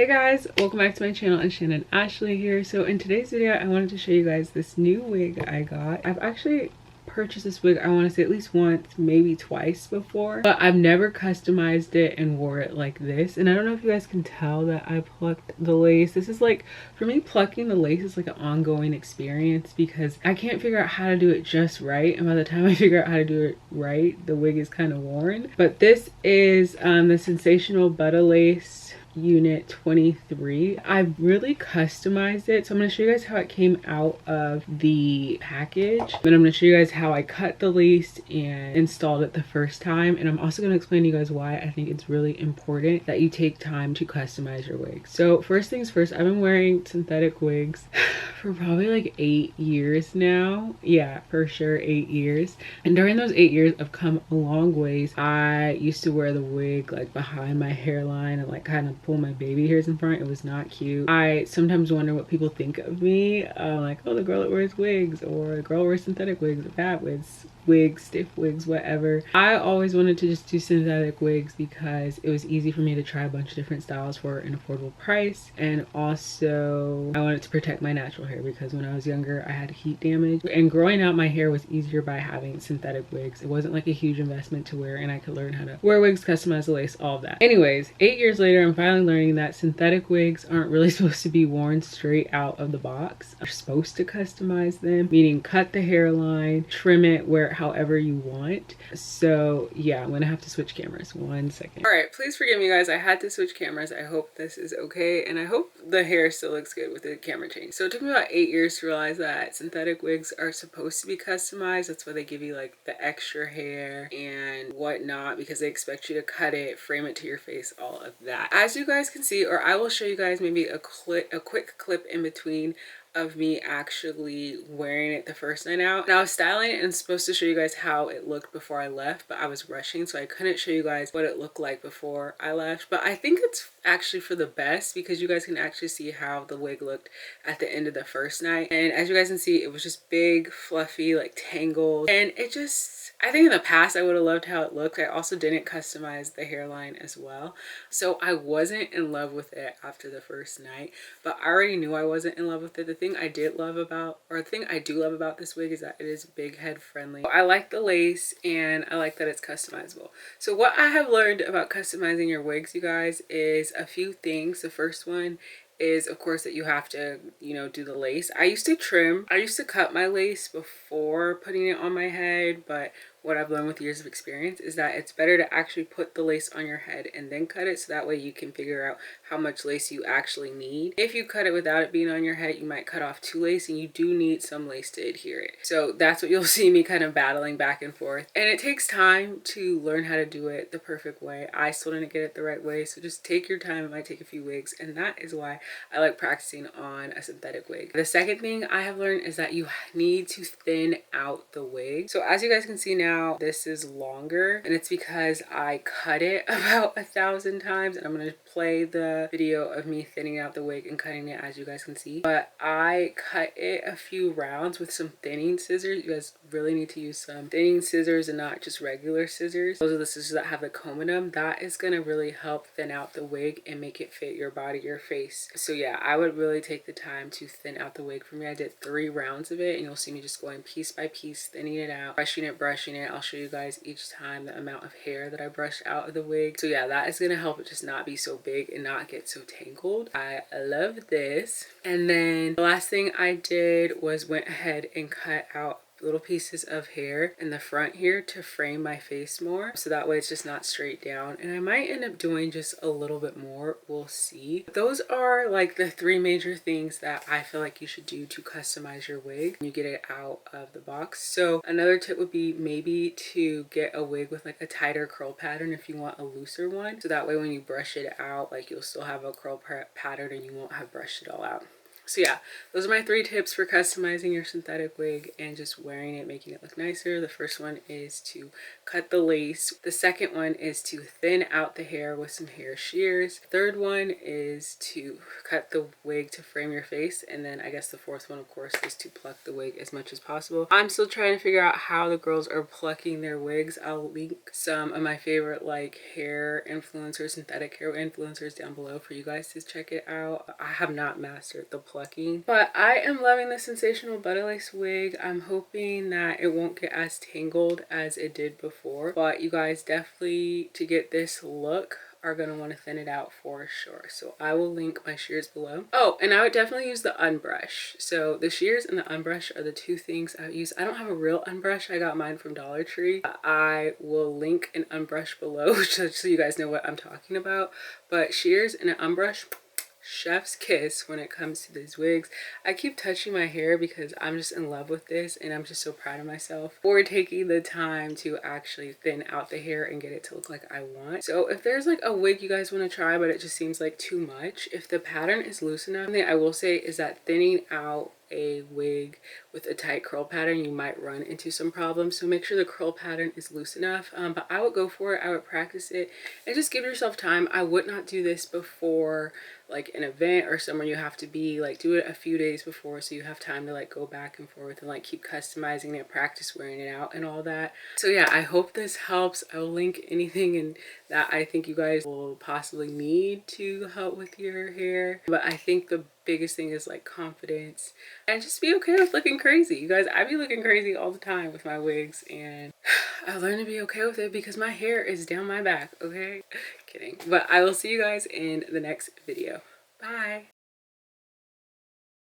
Hey guys, welcome back to my channel. It's Shannon Ashley here. So in today's video I wanted to show you guys this new wig I got. I've actually purchased this wig, I want to say at least once, maybe twice before, but I've never customized it and wore it like this. And I don't know if you guys can tell that I plucked the lace. This is like, for me, plucking the lace is like an ongoing experience because I can't figure out how to do it just right, and by the time I figure out how to do it right, the wig is kind of worn. But this is the Sensational Butta lace unit 23. I've really customized it, so I'm going to show you guys how it came out of the package, then I'm going to show you guys how I cut the lace and installed it the first time, and I'm also going to explain to you guys why I think it's really important that you take time to customize your wig. So first things first, I've been wearing synthetic wigs for probably like 8 years now. Yeah, for sure 8 years. And during those 8 years I've come a long ways. I used to wear the wig like behind my hairline and like kind of pull my baby hairs in front. It was not cute. I sometimes wonder what people think of me, like, oh, the girl that wears wigs, or the girl wears synthetic wigs, or fat wigs, stiff wigs, whatever. I always wanted to just do synthetic wigs because it was easy for me to try a bunch of different styles for an affordable price, and also I wanted to protect my natural hair because when I was younger I had heat damage, and growing out my hair was easier by having synthetic wigs. It wasn't like a huge investment to wear, and I could learn how to wear wigs, customize the lace, all of that. Anyways, 8 years later I'm finally learning that synthetic wigs aren't really supposed to be worn straight out of the box. You're supposed to customize them, meaning cut the hairline, trim it where however you want. So yeah, I'm gonna have to switch cameras. 1 second. All right, please forgive me guys, I had to switch cameras. I hope this is okay, and I hope the hair still looks good with the camera change. So it took me about 8 years to realize that synthetic wigs are supposed to be customized. That's why they give you like the extra hair and whatnot, because they expect you to cut it, frame it to your face, all of that. As you guys can see, or I will show you guys maybe a quick clip in between of me actually wearing it the first night out. And I was styling it and supposed to show you guys how it looked before I left, but I was rushing, so I couldn't show you guys what it looked like before I left. But I think it's actually for the best because you guys can actually see how the wig looked at the end of the first night. And as you guys can see, it was just big, fluffy, like tangled, and it just, I think in the past I would have loved how it looked. I also didn't customize the hairline as well, so I wasn't in love with it after the first night, but I already knew I wasn't in love with it. The thing I do love about this wig is that it is big head friendly. I like the lace and I like that it's customizable. So what I have learned about customizing your wigs, you guys, is a few things. The first one is of course that you have to, you know, do the lace. I used to cut my lace before putting it on my head, but what I've learned with years of experience is that it's better to actually put the lace on your head and then cut it, so that way you can figure out how much lace you actually need. If you cut it without it being on your head, you might cut off too lace, and you do need some lace to adhere it. So that's what you'll see me kind of battling back and forth, and it takes time to learn how to do it the perfect way. I still didn't get it the right way, so just take your time. It might take a few wigs, and that is why I like practicing on a synthetic wig. The second thing I have learned is that you need to thin out the wig. So as you guys can see now, this is longer, and it's because I cut it about 1,000 times, and I'm going to play the video of me thinning out the wig and cutting it as you guys can see. But I cut it a few rounds with some thinning scissors. You guys really need to use some thinning scissors and not just regular scissors. Those are the scissors that have the comb in them. That is going to really help thin out the wig and make it fit your body, your face. So yeah, I would really take the time to thin out the wig. For me, I did 3 rounds of it, and you'll see me just going piece by piece, thinning it out, brushing it. I'll show you guys each time the amount of hair that I brushed out of the wig. So yeah, that is going to help it just not be so big and not get so tangled. I love this. And then the last thing I did was went ahead and cut out little pieces of hair in the front here to frame my face more, so that way it's just not straight down. And I might end up doing just a little bit more, we'll see. Those are like the 3 major things that I feel like you should do to customize your wig when you get it out of the box. So another tip would be maybe to get a wig with like a tighter curl pattern if you want a looser one, so that way when you brush it out, like, you'll still have a curl pattern and you won't have brushed it all out. So yeah, those are my 3 tips for customizing your synthetic wig and just wearing it, making it look nicer. The first one is to cut the lace. The second one is to thin out the hair with some hair shears. Third one is to cut the wig to frame your face. And then I guess the fourth one, of course, is to pluck the wig as much as possible. I'm still trying to figure out how the girls are plucking their wigs. I'll link some of my favorite like hair influencers, synthetic hair influencers down below for you guys to check it out. I have not mastered the plucking, but I am loving the Sensational Butta lace wig. I'm hoping that it won't get as tangled as it did before, but you guys definitely, to get this look, are going to want to thin it out for sure. So I will link my shears below. Oh, and I would definitely use the unbrush. So the shears and the unbrush are the 2 things I use. I don't have a real unbrush. I got mine from Dollar Tree. I will link an unbrush below just so you guys know what I'm talking about. But shears and an unbrush, chef's kiss when it comes to these wigs. I keep touching my hair because I'm just in love with this, and I'm just so proud of myself for taking the time to actually thin out the hair and get it to look like I want. So if there's like a wig you guys want to try but it just seems like too much, if the pattern is loose enough, something I will say is that thinning out a wig with a tight curl pattern, you might run into some problems. So make sure the curl pattern is loose enough. But I would go for it. I would practice it and just give yourself time. I would not do this before like an event or somewhere you have to be. Like do it a few days before so you have time to like go back and forth and like keep customizing it, practice wearing it out and all that. So yeah, I hope this helps. I will link anything in that I think you guys will possibly need to help with your hair. But I think the biggest thing is like confidence and just be okay with looking crazy. You guys, I be looking crazy all the time with my wigs, and I learned to be okay with it because my hair is down my back, okay? Kidding. But I will see you guys in the next video. Bye.